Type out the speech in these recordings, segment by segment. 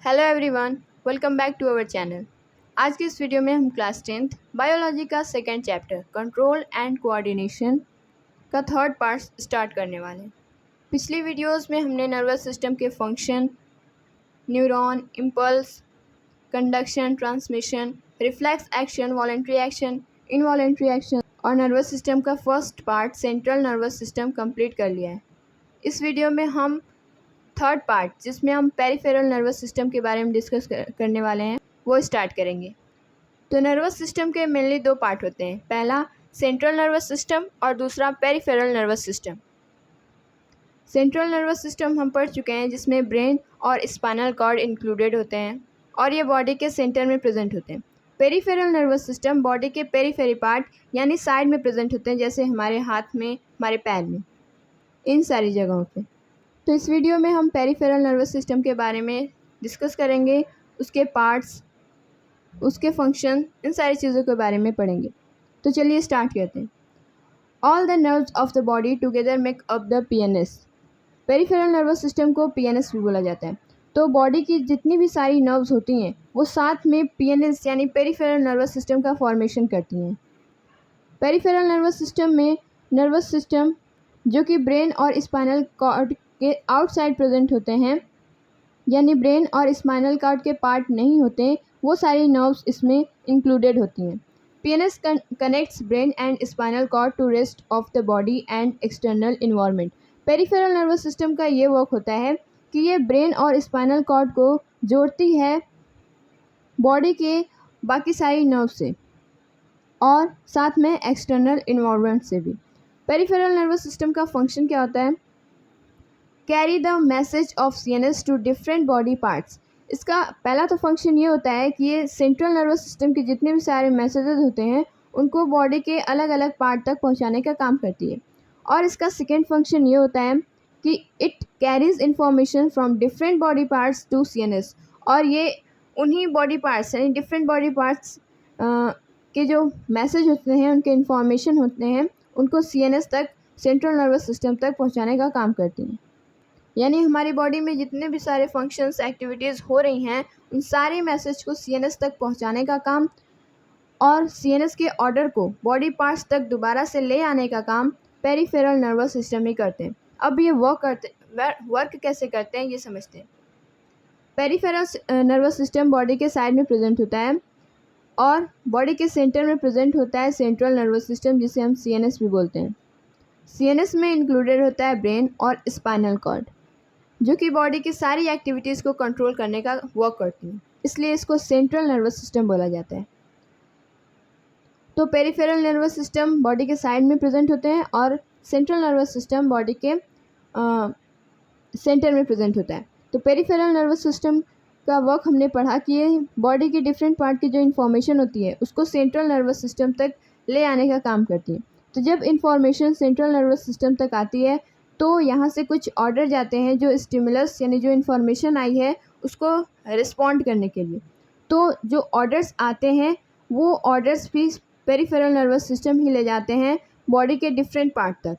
Hello everyone, welcome back to our channel. आज की इस वीडियो में हम क्लास 10th बायोलॉजी का second chapter control and coordination का थर्ड पार्ट स्टार्ट करने वाले हैं। पिछली वीडियोस में हमने नर्वस सिस्टम के function, neuron, impulse, conduction, transmission, reflex action, voluntary action, involuntary action और नर्वस सिस्टम का first part central nervous system complete कर लिया है। इस वीडियो में हम थर्ड पार्ट जिसमें हम पेरिफेरल नर्वस सिस्टम के बारे में डिस्कस करने वाले हैं वो स्टार्ट करेंगे। तो नर्वस सिस्टम के मेनली दो पार्ट होते हैं, पहला सेंट्रल नर्वस सिस्टम और दूसरा peripheral nervous system. Central nervous system हम पढ़ चुके हैं जिसमें ब्रेन और स्पाइनल कॉर्ड इंक्लूडेड होते हैं और ये बॉडी के सेंटर में प्रेजेंट होते हैं। पेरिफेरल नर्वस सिस्टम बॉडी के पेरीफेरी पार्ट यानी साइड में प्रेजेंट होते हैं, जैसे हमारे हाथ में, हमारे पैर में, इन सारी जगहों पे। तो इस वीडियो में हम पेरिफेरल नर्वस सिस्टम के बारे में डिस्कस करेंगे, उसके पार्ट्स, उसके फंक्शन, इन सारी चीज़ों के बारे में पढ़ेंगे। तो चलिए स्टार्ट करते हैं। All the nerves of the body together make up the PNS. Peripheral nervous system को पीएनएस भी बोला जाता है। तो बॉडी की जितनी भी सारी नर्व्स होती हैं वो साथ में पीएनएस यानी पेरिफेरल नर्वस सिस्टम का फॉर्मेशन करती हैं। पेरिफेरल नर्वस सिस्टम में नर्वस सिस्टम जो कि ब्रेन और स्पाइनल कॉर्ड के आउटसाइड प्रेजेंट होते हैं, यानी ब्रेन और स्पाइनल कॉर्ड के पार्ट नहीं होते, वो सारी नर्व्स इसमें इंक्लूडेड होती हैं। PNS connects brain and spinal cord to rest of the body and external environment. Peripheral nervous system का ये वर्क होता है कि ये ब्रेन और स्पाइनल कॉर्ड को जोड़ती है बॉडी के बाकी सारी नर्व से और साथ में एक्सटर्नल इन्वायरमेंट से भी। पेरिफेरल नर्वस सिस्टम का फंक्शन क्या होता है? Carry the message of CNS to different body parts. इसका पहला तो फंक्शन ये होता है कि ये सेंट्रल नर्वस सिस्टम के जितने भी सारे मैसेजेस होते हैं उनको बॉडी के अलग अलग पार्ट तक पहुंचाने का काम करती है। और इसका सेकेंड फंक्शन ये होता है कि it carries information from different body parts to CNS. और ये उन्हीं बॉडी पार्ट्स यानी डिफरेंट बॉडी पार्ट्स के जो मैसेज होते हैं, उनके इंफॉर्मेशन होते हैं, उनको सीएनएस तक, सेंट्रल नर्वस सिस्टम तक पहुँचाने का काम करती हैं। यानी हमारी बॉडी में जितने भी सारे फंक्शंस, एक्टिविटीज़ हो रही हैं, उन सारे मैसेज को सीएनएस तक पहुंचाने का काम और सीएनएस के ऑर्डर को बॉडी पार्ट्स तक दोबारा से ले आने का काम पेरिफेरल नर्वस सिस्टम ही करते हैं। अब ये वर्क कैसे करते हैं ये समझते हैं। पेरिफेरल नर्वस सिस्टम बॉडी के साइड में प्रेजेंट होता है और बॉडी के सेंटर में प्रेजेंट होता है सेंट्रल नर्वस सिस्टम, जिसे हम सीएनएस भी बोलते हैं। सीएनएस में इंक्लूडेड होता है ब्रेन और स्पाइनल कॉर्ड, जो कि बॉडी की सारी एक्टिविटीज़ को कंट्रोल करने का वर्क करती है, इसलिए इसको सेंट्रल नर्वस सिस्टम बोला जाता है। तो पेरिफेरल नर्वस सिस्टम बॉडी के साइड में प्रेजेंट होते हैं और सेंट्रल नर्वस सिस्टम बॉडी के सेंटर में प्रेजेंट होता है। तो पेरिफेरल नर्वस सिस्टम का वर्क हमने पढ़ा कि ये बॉडी के डिफरेंट पार्ट की जो इन्फॉर्मेशन होती है उसको सेंट्रल नर्वस सिस्टम तक ले आने का काम करती है। तो जब इन्फॉर्मेशन सेंट्रल नर्वस सिस्टम तक आती है तो यहाँ से कुछ ऑर्डर जाते हैं, जो स्टिमुलस यानी जो इन्फॉर्मेशन आई है उसको रिस्पॉन्ड करने के लिए। तो जो ऑर्डर्स आते हैं वो ऑर्डर्स भी पेरिफेरल नर्वस सिस्टम ही ले जाते हैं बॉडी के डिफरेंट पार्ट तक।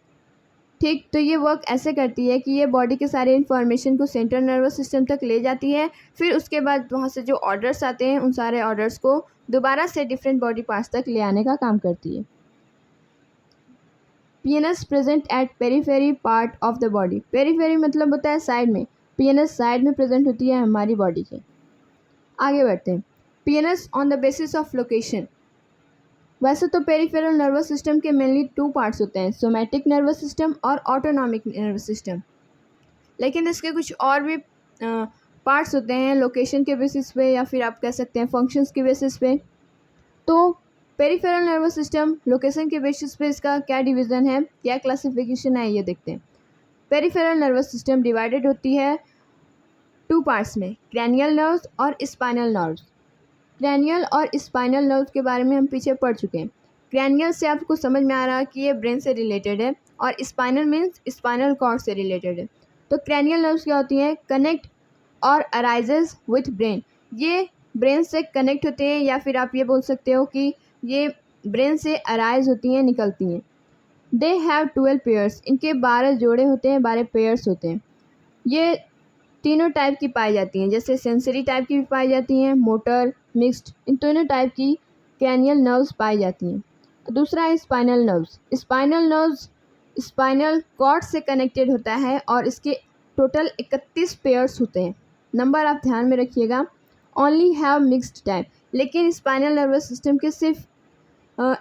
ठीक, तो ये वर्क ऐसे करती है कि ये बॉडी के सारे इन्फॉर्मेशन को सेंट्रल नर्वस सिस्टम तक ले जाती है, फिर उसके बाद वहाँ से जो ऑर्डर्स आते हैं उन सारे ऑर्डर्स को दोबारा से डिफरेंट बॉडी पार्ट्स तक ले आने का काम करती है। PNS present at periphery part of the body. Periphery मतलब होता है साइड में, पीएनएस साइड में प्रेजेंट होती है हमारी बॉडी के। आगे बढ़ते हैं। PNS on the basis of location. वैसे तो पेरिफेरल नर्वस सिस्टम के मेनली टू पार्ट्स होते हैं, सोमैटिक नर्वस सिस्टम और ऑटोनॉमिक नर्वस सिस्टम, लेकिन इसके कुछ और भी पार्ट्स होते हैं लोकेशन के बेसिस पे या फिर आप कह सकते हैं फंक्शंस के बेसिस पे। तो पेरिफेरल नर्वस सिस्टम लोकेशन के बेसिस पे इसका क्या डिवीज़न है, क्या क्लासिफिकेशन है, ये देखते हैं। पेरिफेरल नर्वस सिस्टम डिवाइडेड होती है टू पार्ट्स में, क्रैनियल नर्व्स और स्पाइनल नर्व्स। क्रैनियल और स्पाइनल नर्व्स के बारे में हम पीछे पढ़ चुके हैं। क्रैनियल से आपको समझ में आ रहा है कि ये ब्रेन से रिलेटेड है और स्पाइनल मीन्स स्पाइनल कॉर्ड से रिलेटेड है। तो क्रैनियल नर्व्स क्या होती हैं? कनेक्ट और अराइजेज विथ ब्रेन। ये ब्रेन से कनेक्ट होते हैं या फिर आप ये बोल सकते हो कि ये ब्रेन से अराइज होती हैं, निकलती हैं। They have 12 pairs. इनके 12 जोड़े होते हैं, 12 पेयर्स होते हैं ये। तीनों टाइप की पाई जाती हैं, जैसे सेंसरी टाइप की भी पाई जाती हैं, मोटर, मिक्स्ड, इन तीनों टाइप की क्रैनियल नर्व्स पाई जाती हैं। दूसरा है spinal nerves. Spinal nerves spinal cord से कनेक्टेड होता है और इसके टोटल 31 पेयर्स होते हैं। नंबर आप ध्यान में रखिएगा। ओनली हैव मिक्स्ड टाइप, लेकिन स्पाइनल नर्वस सिस्टम के सिर्फ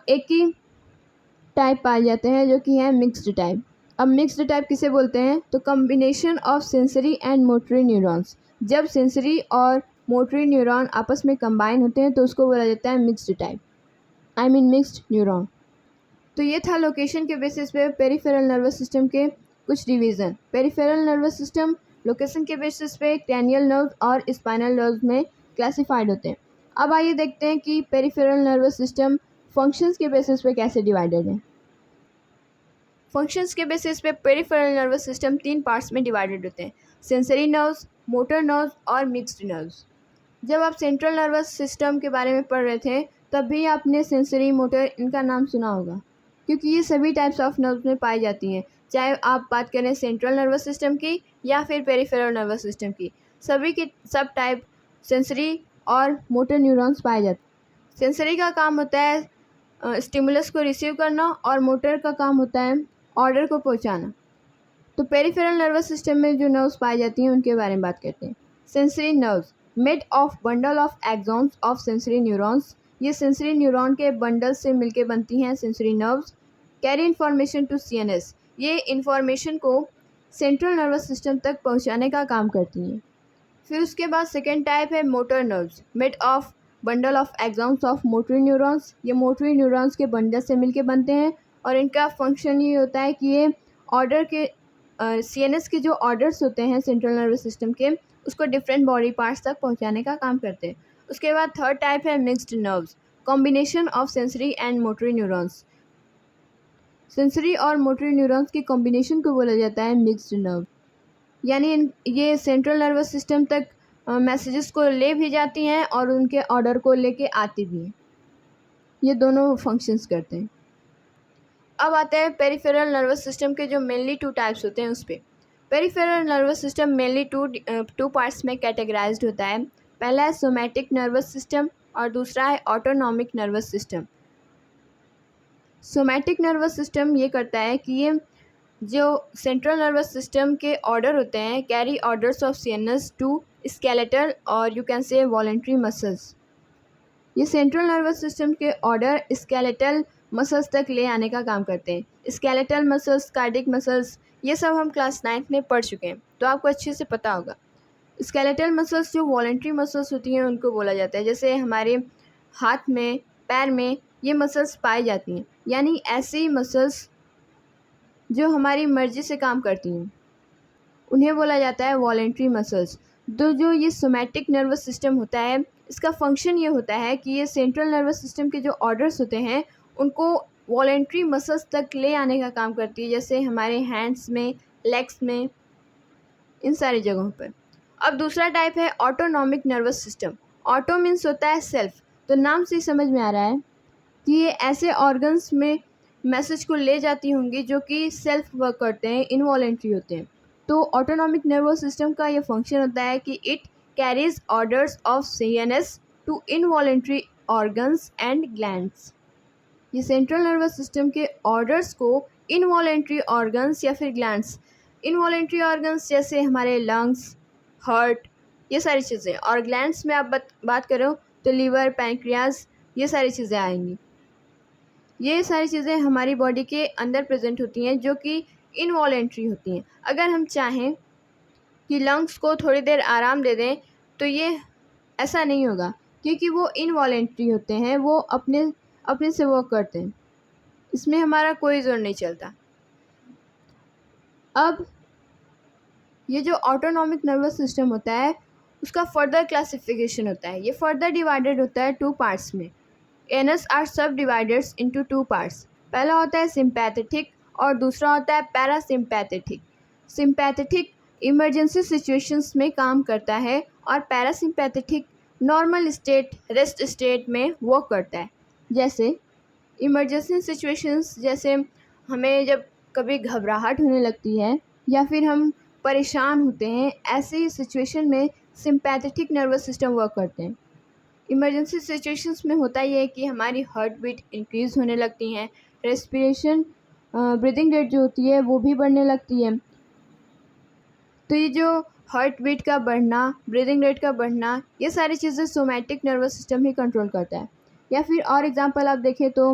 एक ही टाइप पाए जाते हैं जो कि है मिक्स्ड टाइप। अब मिक्स्ड टाइप किसे बोलते हैं? तो कॉम्बिनेशन ऑफ सेंसरी एंड मोटरी न्यूरॉन्स। जब सेंसरी और मोटरी न्यूरॉन आपस में कंबाइन होते हैं तो उसको बोला जाता है mixed type, I mean mixed neuron. तो ये था लोकेशन के बेसिस पे पेरिफेरल नर्वस सिस्टम के कुछ division. Peripheral nervous system location के बेसिस पे क्रैनियल नर्व और स्पाइनल नर्व में क्लासिफाइड होते हैं। अब आइए देखते हैं कि पेरिफेरल नर्वस सिस्टम फंक्शंस के बेसिस पे कैसे डिवाइडेड है। फंक्शंस के बेसिस पे पेरिफेरल नर्वस सिस्टम 3 पार्ट्स में डिवाइडेड होते हैं: सेंसरी नर्व्स, मोटर नर्व्स और मिक्स्ड नर्व्स। जब आप सेंट्रल नर्वस सिस्टम के बारे में पढ़ रहे थे तब भी आपने सेंसरी, मोटर इनका नाम सुना होगा, क्योंकि ये सभी टाइप्स ऑफ नर्व्स में पाई जाती हैं। चाहे आप बात करें सेंट्रल नर्वस सिस्टम की या फिर पेरिफेरल नर्वस सिस्टम की, सभी के सब टाइप सेंसरी और मोटर न्यूरॉन्स पाए जाते हैं। सेंसरी का काम होता है स्टिमुलस को रिसीव करना और मोटर का काम होता है ऑर्डर को पहुंचाना। तो पेरिफेरल नर्वस सिस्टम में जो नर्व्स पाई जाती हैं उनके बारे में बात करते हैं। Sensory nerves made of bundle of axons of sensory neurons. ये सेंसरी न्यूरॉन के बंडल से मिलकर बनती हैं sensory nerves. Carry information to CNS, ये इन्फॉर्मेशन को सेंट्रल नर्वस सिस्टम तक पहुंचाने का काम करती हैं। फिर उसके बाद सेकेंड टाइप है motor nerves made of bundle of axons of motory neurons. ये मोटरी न्यूरॉन्स के बंडल से मिलकर बनते हैं और इनका फंक्शन ये होता है कि ये ऑर्डर के सीएनएस के जो ऑर्डर्स होते हैं सेंट्रल नर्वस सिस्टम के, उसको डिफरेंट बॉडी पार्ट्स तक पहुंचाने का काम करते हैं। उसके बाद थर्ड टाइप है mixed nerves, combination of sensory and मोटरी न्यूरॉन्स। सेंसरी और मोटरी न्यूरॉन्स की कॉम्बिनेशन को बोला जाता है मिक्स्ड नर्व। यानी ये सेंट्रल नर्वस सिस्टम तक मैसेजेस को ले भी जाती हैं और उनके ऑर्डर को लेके आती भी हैं। ये दोनों फंक्शंस करते हैं। अब आते हैं पेरिफेरल नर्वस सिस्टम के जो मेनली 2 टाइप्स होते हैं उस पर। Peripheral nervous system mainly two parts में कैटेगराइज्ड होता है। पहला है सोमैटिक नर्वस सिस्टम और दूसरा है autonomic nervous system. Somatic nervous system ये करता है कि ये जो सेंट्रल नर्वस सिस्टम के ऑर्डर होते हैं carry orders of CNS to skeletal और you can say voluntary muscles. ये सेंट्रल नर्वस सिस्टम के ऑर्डर स्केलेटल मसल्स तक ले आने का काम करते हैं। स्केलेटल मसल्स, कार्डिक मसल्स, ये सब हम क्लास 9th में पढ़ चुके हैं, तो आपको अच्छे से पता होगा। स्केलेटल मसल्स जो वॉलेंट्री मसल्स होती हैं उनको बोला जाता है। जैसे हमारे हाथ में, पैर में ये मसल्स पाई जाती हैं, यानी ऐसी मसल्स जो हमारी मर्जी से काम करती हैं उन्हें बोला जाता है वॉलेंट्री मसल्स। तो जो ये सोमैटिक नर्वस सिस्टम होता है इसका फंक्शन ये होता है कि ये सेंट्रल नर्वस सिस्टम के जो ऑर्डर्स होते हैं उनको वॉलेंट्री मसल्स तक ले आने का काम करती है, जैसे हमारे हैंड्स में, लेग्स में, इन सारी जगहों पर। अब दूसरा टाइप है autonomic nervous system. Auto means होता है सेल्फ, तो नाम से ही समझ में आ रहा है कि ये ऐसे ऑर्गन्स में मैसेज को ले जाती होंगी जो कि सेल्फ वर्क करते हैं, इनवॉलेंट्री होते हैं। तो ऑटोनॉमिक नर्वस सिस्टम का ये फंक्शन होता है कि it carries orders of CNS to involuntary organs and glands. ये सेंट्रल नर्वस सिस्टम के ऑर्डर्स को इनवॉलेंट्री ऑर्गन्स या फिर ग्लैंड्स, इनवॉलेंट्री ऑर्गन्स जैसे हमारे लंग्स, हार्ट, ये सारी चीज़ें, और ग्लैंड्स में आप बात करो तो लीवर, पैंक्रियाज, ये सारी चीज़ें आएंगी। ये सारी चीज़ें हमारी बॉडी के अंदर प्रेजेंट होती हैं जो कि इनवॉलेंट्री होती हैं। अगर हम चाहें कि लंग्स को थोड़ी देर आराम दे दें तो ये ऐसा नहीं होगा, क्योंकि वो इनवॉलेंट्री होते हैं, वो अपने से वर्क करते हैं, इसमें हमारा कोई जोर नहीं चलता। अब ये जो ऑटोनॉमिक नर्वस सिस्टम होता है उसका फर्दर क्लासिफिकेशन होता है। ये फर्दर डिवाइडेड होता है 2 पार्ट्स में। एनस आर सब डिवाइडेड इनटू 2 पार्ट्स। पहला होता है सिंपैथेटिक और दूसरा होता है पैरासिम्पैथेटिक। सिंपैथेटिक इमरजेंसी सिचुएशंस में काम करता है और parasympathetic normal state, rest state में वर्क करता है। जैसे इमरजेंसी सिचुएशंस, जैसे हमें जब कभी घबराहट होने लगती है या फिर हम परेशान होते हैं, ऐसी सिचुएशन में सिंपैथेटिक नर्वस सिस्टम वर्क करते हैं। इमरजेंसी सिचुएशंस में होता ये है कि हमारी हार्ट बीट इंक्रीज़ होने लगती हैं, रेस्पिरेशन ब्रीदिंग रेट जो होती है वो भी बढ़ने लगती है। तो ये जो हार्ट बीट का बढ़ना, ब्रीदिंग रेट का बढ़ना, ये सारी चीज़ें सोमैटिक नर्वस सिस्टम ही कंट्रोल करता है। या फिर और एग्जांपल आप देखें तो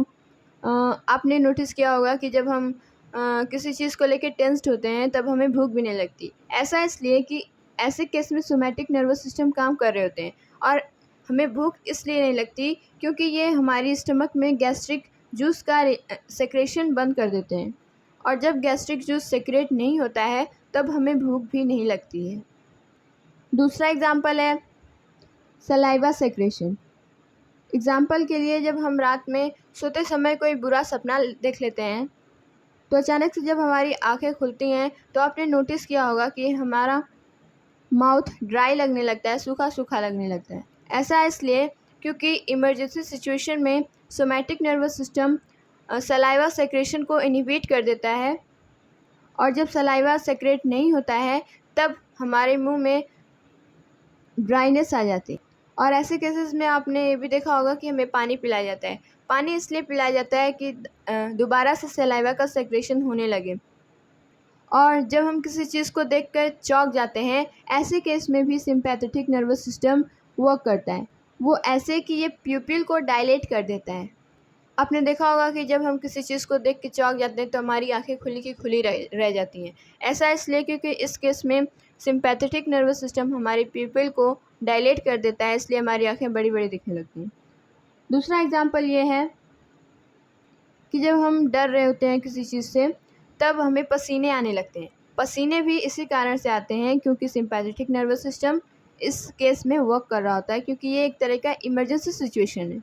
आपने नोटिस किया होगा कि जब हम किसी चीज़ को लेके टेंस्ड होते हैं तब हमें भूख भी नहीं लगती। ऐसा इसलिए कि ऐसे केस में सोमैटिक नर्वस सिस्टम काम कर रहे होते हैं और हमें भूख इसलिए नहीं लगती क्योंकि ये हमारी स्टमक में गैस्ट्रिक जूस का सेक्रेशन बंद कर देते हैं, और जब गैस्ट्रिक जूस सेक्रेट नहीं होता है तब हमें भूख भी नहीं लगती है। दूसरा एग्जाम्पल है सलाइवा सेक्रेशन। एग्जाम्पल के लिए जब हम रात में सोते समय कोई बुरा सपना देख लेते हैं तो अचानक से जब हमारी आंखें खुलती हैं तो आपने नोटिस किया होगा कि हमारा माउथ ड्राई लगने लगता है, सूखा सूखा लगने लगता है। ऐसा इसलिए क्योंकि इमरजेंसी सिचुएशन में somatic nervous system saliva secretion को इनहिबिट कर देता है, और जब सलाइवा सेक्रेट नहीं होता है तब हमारे मुंह में ड्राइनेस आ जाती है। और ऐसे केसेस में आपने ये भी देखा होगा कि हमें पानी पिलाया जाता है। पानी इसलिए पिलाया जाता है कि दोबारा से सलाइवा का सेक्रेशन होने लगे। और जब हम किसी चीज़ को देखकर चौंक जाते हैं, ऐसे केस में भी सिंपैथेटिक नर्वस सिस्टम वर्क करता है। वो ऐसे कि ये प्यूपिल को डायलेट कर देता है। आपने देखा होगा कि जब हम किसी चीज़ को देख के चौंक जाते हैं तो हमारी आंखें खुली की खुली रह जाती हैं। ऐसा इसलिए क्योंकि इस केस में सिंपैथेटिक नर्वस सिस्टम हमारी प्यूपिल को डायलेट कर देता है, इसलिए हमारी आंखें बड़ी बड़ी दिखने लगती हैं। दूसरा एग्जांपल ये है कि जब हम डर रहे होते हैं किसी चीज़ से तब हमें पसीने आने लगते हैं। पसीने भी इसी कारण से आते हैं क्योंकि सिंपैथेटिक नर्वस सिस्टम इस केस में वर्क कर रहा होता है, क्योंकि ये एक तरह का इमरजेंसी सिचुएशन है।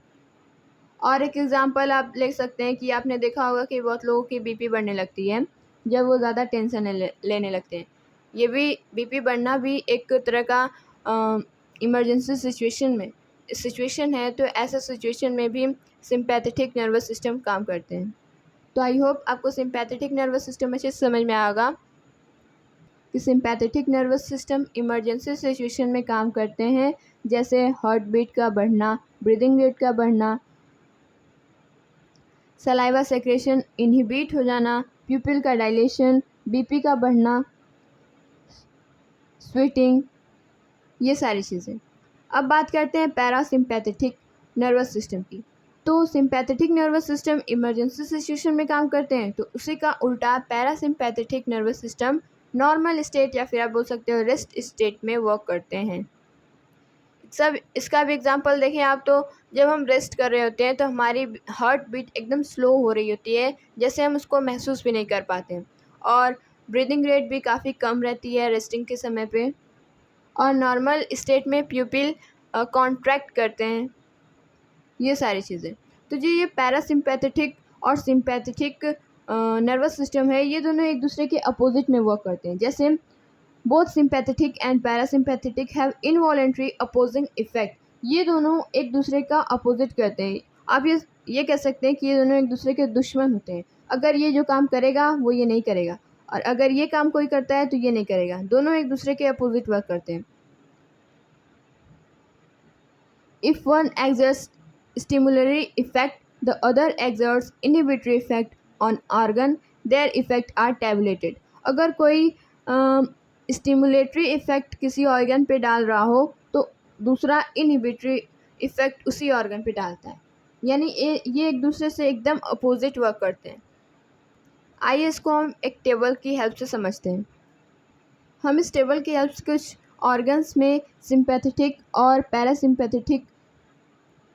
और एक एग्जांपल आप ले सकते हैं कि आपने देखा होगा कि बहुत लोगों की बीपी बढ़ने लगती है जब वो ज़्यादा टेंशन लेने लगते हैं। ये भी बीपी बढ़ना भी एक तरह का इमरजेंसी सिचुएशन है, तो ऐसा सिचुएशन में भी सिंपैथेटिक नर्वस सिस्टम काम करते हैं। तो आई होप आपको सिंपैथेटिक नर्वस सिस्टम अच्छे से समझ में आएगा कि sympathetic nervous system emergency situation में काम करते हैं, जैसे हार्ट बीट का बढ़ना, ब्रीदिंग रेट का बढ़ना, सलाइवा सेक्रेशन इनहिबिट हो जाना, प्यूपिल का डायलेशन, बीपी का बढ़ना, स्वेटिंग, ये सारी चीज़ें। अब बात करते हैं पैरासिम्पैथेटिक नर्वस सिस्टम की। तो sympathetic nervous system emergency situation में काम करते हैं, तो उसी का उल्टा parasympathetic nervous system normal state या फिर आप बोल सकते हो रेस्ट स्टेट में वर्क करते हैं। सब इसका भी एग्जांपल देखें आप, तो जब हम रेस्ट कर रहे होते हैं तो हमारी हार्ट बीट एकदम स्लो हो रही होती है, जैसे हम उसको महसूस भी नहीं कर पाते हैं, और ब्रीदिंग रेट भी काफ़ी कम रहती है रेस्टिंग के समय पे, और नॉर्मल स्टेट में प्यूपिल कॉन्ट्रैक्ट करते हैं। ये सारी चीज़ें। तो जी ये पैरासिम्पैथेटिक और सिंपैथेटिक नर्वस सिस्टम है, ये दोनों एक दूसरे के अपोजिट में वर्क करते हैं। जैसे both sympathetic and parasympathetic have involuntary opposing effect. ये दोनों एक दूसरे का अपोजिट करते हैं। आप ये कह सकते हैं कि ये दोनों एक दूसरे के दुश्मन होते हैं। अगर ये जो काम करेगा वो ये नहीं करेगा, और अगर ये काम कोई करता है तो ये नहीं करेगा। दोनों एक दूसरे के अपोजिट वर्क करते हैं। If one exerts stimulatory effect, the other exerts inhibitory effect on organ. Their effect are tabulated. अगर कोई स्टिमुलेटरी इफ़ेक्ट किसी ऑर्गन पे डाल रहा हो तो दूसरा इनहिबिटरी इफ़ेक्ट उसी ऑर्गन पे डालता है, यानी ये एक दूसरे से एकदम अपोजिट वर्क करते हैं। आइए इसको हम एक टेबल की हेल्प से समझते हैं। हम इस टेबल की हेल्प से कुछ ऑर्गन्स में सिंपैथेटिक और पैरासिम्पैथेटिक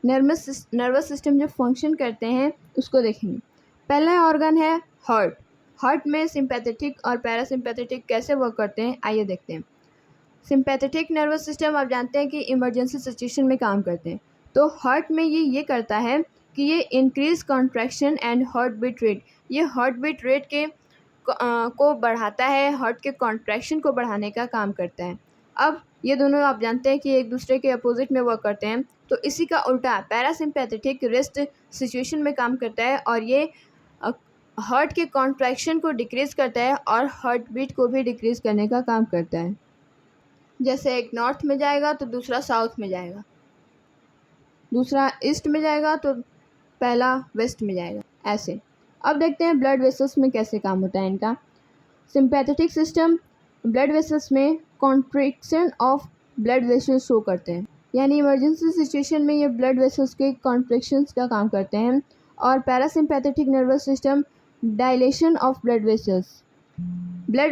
नर्वस सिस्टम जो फंक्शन करते हैं उसको देखेंगे। पहला ऑर्गन है हार्ट। हार्ट में सिंपैथेटिक और पैरासिम्पैथेटिक कैसे वर्क करते हैं आइए देखते हैं। सिंपैथेटिक नर्वस सिस्टम आप जानते हैं कि इमरजेंसी सिचुएशन में काम करते हैं। तो हार्ट में ये करता है कि ये increase contraction and heart beat rate, ये हार्ट बीट रेट को बढ़ाता है, हार्ट के कॉन्ट्रैक्शन को बढ़ाने का काम करता है। अब ये दोनों आप जानते हैं कि एक दूसरे के अपोजिट में वर्क करते हैं, तो इसी का उल्टा पैरासिम्पैथेटिक रेस्ट सिचुएशन में काम करता है, और ये हार्ट के कॉन्ट्रैक्शन को डिक्रीज़ करता है और हार्ट बीट को भी डिक्रीज़ करने का काम करता है। जैसे एक नॉर्थ में जाएगा तो दूसरा साउथ में जाएगा, दूसरा ईस्ट में जाएगा तो पहला वेस्ट में जाएगा, ऐसे। अब देखते हैं ब्लड वेसल्स में कैसे काम होता है इनका। सिंपैथेटिक सिस्टम ब्लड वेसल्स में contraction of blood vessels show करते हैं, यानी इमरजेंसी सिचुएशन में ये ब्लड वेसल्स के कॉन्ट्रैक्शंस का काम करते हैं। और parasympathetic nervous system dilation of blood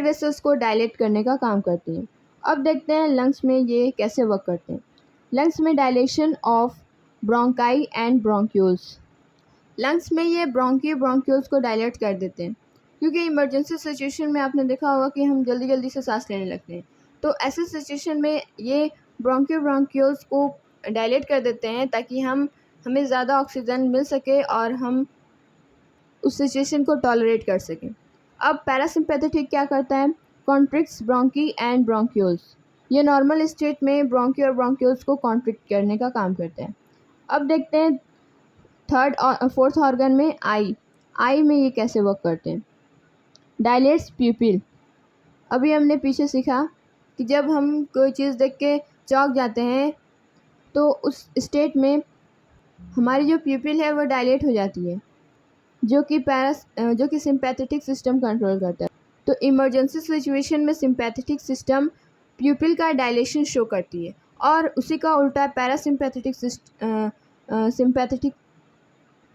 vessels को डायलेट करने का काम करती हैं। अब देखते हैं लंग्स में ये कैसे वर्क करते हैं। लंग्स में dilation of bronchi and bronchioles, lungs में ये ब्रोंक्यूल्स को डायलेट कर देते हैं, क्योंकि इमरजेंसी सिचुएशन में आपने देखा होगा कि हम जल्दी जल्दी से सांस लेने लगते हैं, तो ऐसे सिचुएशन में ये ब्रोंक्यूल्स को डायलेट कर देते हैं ताकि हमें ज़्यादा ऑक्सीजन मिल सके और हम उस सिचुएशन को टॉलरेट कर सकें। अब पैरासिम्पैथेटिक क्या करता है, कॉन्ट्रिक्ट्स ब्रोंकी एंड ब्रोंक्यूल्स, ये नॉर्मल स्टेट में ब्रोंकी और ब्रोंक्यूल्स को कॉन्ट्रिक्ट करने का काम करते हैं। अब देखते हैं फोर्थ ऑर्गन में आई में ये कैसे वर्क करते हैं। डायलेट्स प्यूपिल, अभी हमने पीछे सीखा कि जब हम कोई चीज़ देख के चौंक जाते हैं तो उस स्टेट में हमारी जो प्यूपिल है वो डायलेट हो जाती है, जो कि सिंपैथेटिक सिस्टम कंट्रोल करता है। तो इमरजेंसी सिचुएशन में सिंपैथेटिक सिस्टम प्यूपिल का डायलेशन शो करती है, और उसी का उल्टा सिंपैथेटिक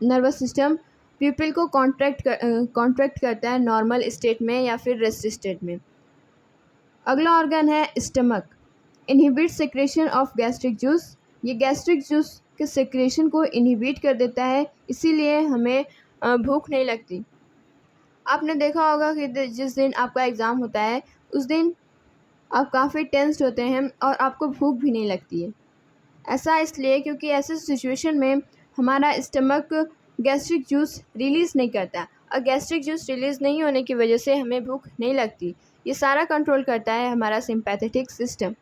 नर्वस सिस्टम प्यूपिल को कॉन्ट्रैक्ट करता है नॉर्मल स्टेट में या फिर रेस्ट स्टेट में। अगला ऑर्गन है stomach, inhibit secretion of gastric juice, ये गैस्ट्रिक जूस के सेक्रेशन को इनहिबिट कर देता है, इसीलिए हमें भूख नहीं लगती। आपने देखा होगा कि जिस दिन आपका एग्ज़ाम होता है उस दिन आप काफ़ी टेंस्ड होते हैं और आपको भूख भी नहीं लगती है। ऐसा इसलिए क्योंकि ऐसे सिचुएशन में हमारा स्टमक गैस्ट्रिक जूस रिलीज़ नहीं करता, और गैस्ट्रिक जूस रिलीज़ नहीं होने की वजह से हमें भूख नहीं लगती। ये सारा कंट्रोल करता है हमारा सिंपैथेटिक सिस्टम।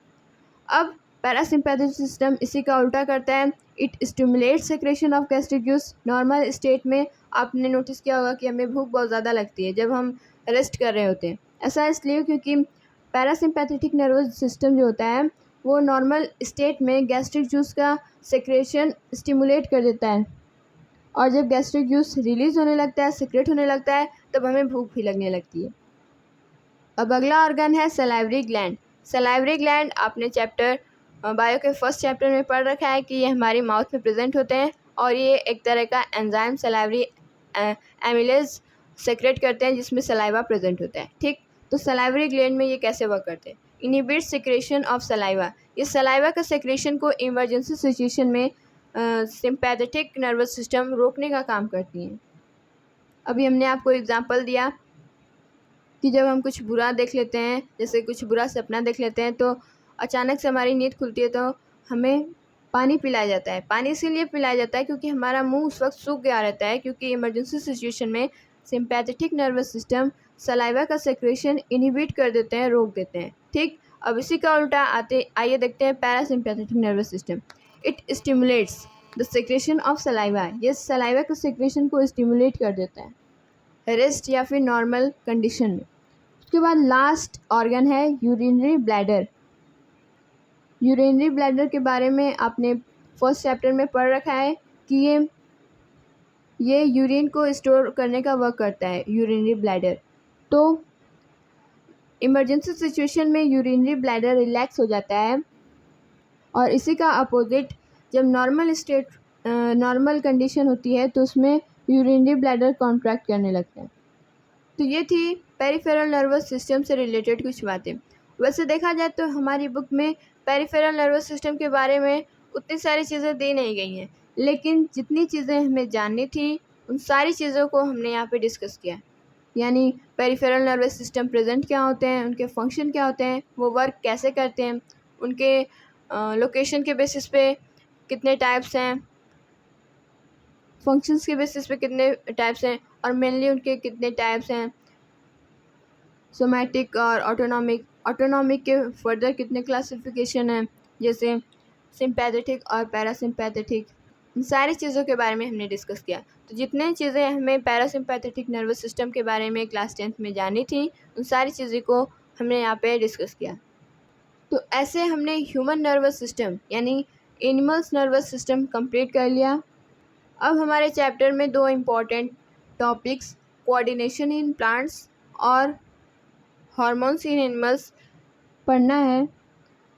अब पैरासिम्पैथेटिक सिस्टम इसी का उल्टा करता है, it stimulates secretion of gastric juice. Normal state में आपने नोटिस किया होगा कि हमें भूख बहुत ज़्यादा लगती है जब हम रेस्ट कर रहे होते हैं। ऐसा इसलिए क्योंकि पैरासिम्पैथेटिक नर्वस सिस्टम जो होता है वो नॉर्मल स्टेट में गैस्ट्रिक जूस का सेक्रेशन स्टिमुलेट कर देता है, और जब गैस्ट्रिक जूस रिलीज़ होने लगता है, सेक्रेट होने लगता है, तब हमें भूख भी लगने लगती है। अब अगला ऑर्गन है सलाइवरी ग्लैंड। सलाइवरी ग्लैंड आपने बायो के फर्स्ट चैप्टर में पढ़ रखा है कि ये हमारी माउथ में प्रेजेंट होते हैं, और ये एक तरह का एंजाइम सलाइवरी एमिलेज सेक्रेट करते हैं जिसमें सलाइवा प्रेजेंट होता है। ठीक, तो सलाइवरी ग्लैंड में ये कैसे वर्क करते हैं, इनहिबिट सेक्रेशन ऑफ सलाइवा, ये सलाइवा का सेक्रेशन को इमरजेंसी सिचुएशन में सिंपैथेटिक नर्वस सिस्टम रोकने का काम करती हैं। अभी हमने आपको एग्जांपल दिया कि जब हम कुछ बुरा देख लेते हैं, जैसे कुछ बुरा सपना देख लेते हैं, तो अचानक से हमारी नींद खुलती है तो हमें पानी पिलाया जाता है। पानी इसीलिए पिलाया जाता है क्योंकि हमारा मुंह उस वक्त सूख गया रहता है, क्योंकि इमरजेंसी सिचुएशन में सिंपैथेटिक नर्वस सिस्टम सलाइवा का सेक्रेशन इनहिबिट कर देते हैं, रोक देते हैं। ठीक, अब इसी का उल्टा आइए देखते हैं parasympathetic nervous system. It stimulates the secretion of saliva, ये सलाइवा के सेक्रेशन को स्टिमुलेट कर देता है रेस्ट या फिर नॉर्मल कंडीशन में। उसके बाद लास्ट ऑर्गन है यूरिनरी ब्लैडर। यूरिनरी ब्लैडर के बारे में आपने फर्स्ट चैप्टर में पढ़ रखा है कि ये यूरिन को स्टोर करने का वर्क करता है, यूरिनरी ब्लैडर। तो इमरजेंसी सिचुएशन में यूरिनरी ब्लैडर रिलैक्स हो जाता है, और इसी का अपोजिट जब नॉर्मल कंडीशन होती है तो उसमें यूरिनरी ब्लैडर कॉन्ट्रैक्ट करने लगता है। तो ये थी पेरिफेरल नर्वस सिस्टम से रिलेटेड कुछ बातें। वैसे देखा जाए तो हमारी बुक में पेरिफेरल नर्वस सिस्टम के बारे में उतनी सारी चीज़ें दी नहीं गई हैं, लेकिन जितनी चीज़ें हमें जाननी थी उन सारी चीज़ों को हमने यहाँ पे डिस्कस किया। यानी पेरिफेरल नर्वस सिस्टम प्रेजेंट क्या होते हैं, उनके फंक्शन क्या होते हैं, वो वर्क कैसे करते हैं, उनके लोकेशन के बेसिस पे कितने टाइप्स हैं, फंक्शंस के बेसिस पे कितने टाइप्स हैं, और मेनली उनके कितने टाइप्स हैं, सोमैटिक और ऑटोनॉमिक के फर्दर कितने क्लासिफिकेशन हैं, जैसे सिंपैथेटिक और पैरासिम्पैथेटिक। इन सारी चीज़ों के बारे में हमने डिस्कस किया। तो जितने चीज़ें हमें पैरासिम्पैथेटिक नर्वस सिस्टम के बारे में क्लास 10th में जानी थी, उन सारी चीज़ों को हमने यहाँ पे डिस्कस किया। तो ऐसे हमने ह्यूमन नर्वस सिस्टम यानी एनिमल्स नर्वस सिस्टम कंप्लीट कर लिया। अब हमारे चैप्टर में 2 important topics coordination in plants और हार्मोन्स इन एनिमल्स पढ़ना है,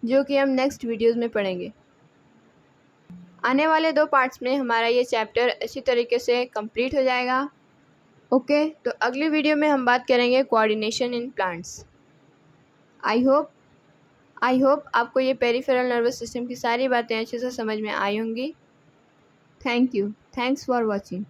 जो कि हम नेक्स्ट वीडियोज़ में पढ़ेंगे। आने वाले 2 पार्ट्स में हमारा ये चैप्टर अच्छी तरीके से कंप्लीट हो जाएगा। ओके, तो अगली वीडियो में हम बात करेंगे coordination in plants. I hope आपको ये पेरिफेरल नर्वस सिस्टम की सारी बातें अच्छे से समझ में आई होंगी। Thanks for watching.